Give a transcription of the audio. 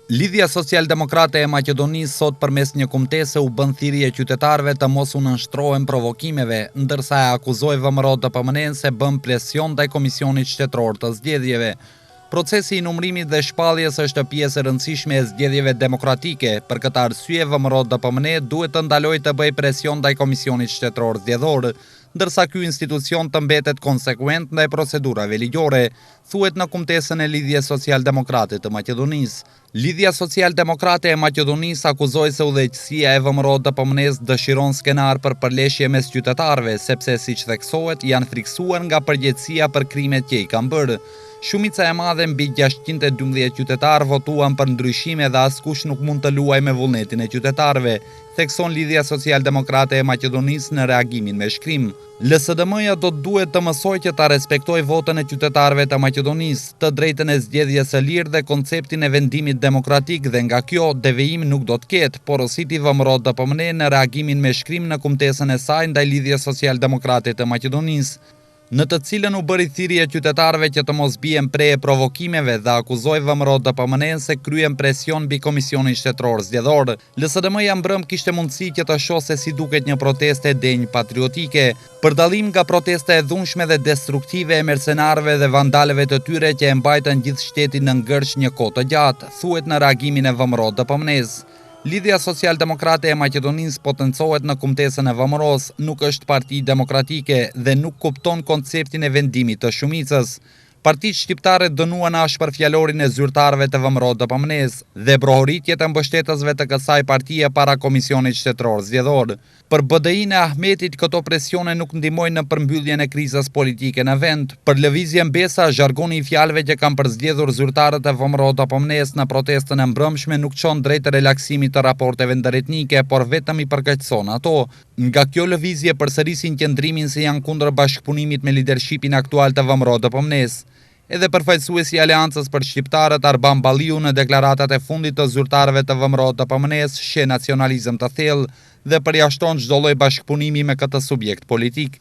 Lidhja Social-Demokrate e Maqedonisë sot përmes një kumtese u bën thirrje qytetarëve të mos u nënshtrohen provokimeve, ndërsa e akuzoi VMRO-DPMN se bën presion ndaj Komisionit Shtetëror të Zgjedhjeve. Procesi i numërimit dhe shpalljes është pjesë e rëndësishme e zgjedhjeve demokratike. Për këtë arsye VMRO-DPMN duhet të ndalojë të bëjë presion ndaj Komisionit Shtetëror Zgjedhor, ndërsa ky institucion të mbetet konsekuent ndaj procedurave ligjore, thuhet në kumtesën e Lidhjes Social-Demokrate të Maqedonisë. Lidhja Social-Demokrate e Maqedonisë akuzoi se udhëheqësia e VMRO-DPMN-s dëshiron skenar për përleshje mes qytetarëve, sepse siç theksohet janë friksuar nga përgjegjësia për krimet që i kanë bërë. Shumica e madhe mbi 612 qytetarë votuan për ndryshime dhe askush nuk mund të luajë me vullnetin e qytetarëve, thekson Lidhja Social-Demokrate e Maqedonisë në reagimin me shkrim. LSDM-ja do të duhet të mësojë që ta respektojë votën e qytetarëve të Maqedonisë, të drejtën e zgjedhjes së lirë dhe konceptin e vendimit demokratik dhe nga kjo devijim nuk do të ketë, porositi VMRO-DPMN në reagimin me shkrim në kumtesën e saj ndaj Lidhjes Social-Demokrate të Maqedonisë, në të cilën u bëri thirrje qytetarëve që të mos bien preje provokimeve dhe akuzoi VMRO-DPMN se kryen presion mbi Komisionin Shtetëror Zgjedhor. LSDM-ja mbrëm kishte mundësi që të shohë si duket një proteste denjë patriotike, për dallim nga protesta e dhunshme dhe destruktive e mercenarëve dhe vandalëve të tyre që e mbajtën gjithë shtetin në ngërç një kohë të gjatë, thuhet në reagimin e VMRO-DPMN-s. Lidhja Social-Demokrate e Maqedonisë potencohet në kumtesën e VMRO-s, nuk është parti demokratike dhe nuk kupton konceptin e vendimit të shumicës. Partitë shqiptare dënuan ashpër fjalorin e zyrtarëve të VMRO-DPMN-s dhe brohoritjet e mbështetësve të kësaj partie para Komisionit Shtetëror Zgjedhor. Për BDI-n e Ahmetit këto presione nuk ndihmojnë në përmbylljen e krizës politike në vend. Për lëvizjen Besa, zhargoni i fjalëve që kanë përzgjedhur zyrtarët e VMRO-DPMN-s në protestën e mbrëmshme nuk çon drejt relaksimit të raporteve ndërretnike, por vetëm i përkeqëson ato. Nga kjo lëvizje përsërisin qëndrimin se janë kundër bashkëpunimit me lidershipin aktual të VMRO-DPMN-s. Edhe përfaqësuesi i Aleancës për Shqiptarët Arban Balliu në deklaratat e fundit të zyrtarëve të VMRO-DPMN-s sheh nacionalizëm të thellë dhe përjashton çdo lloj bashkëpunimi me këtë subjekt politik.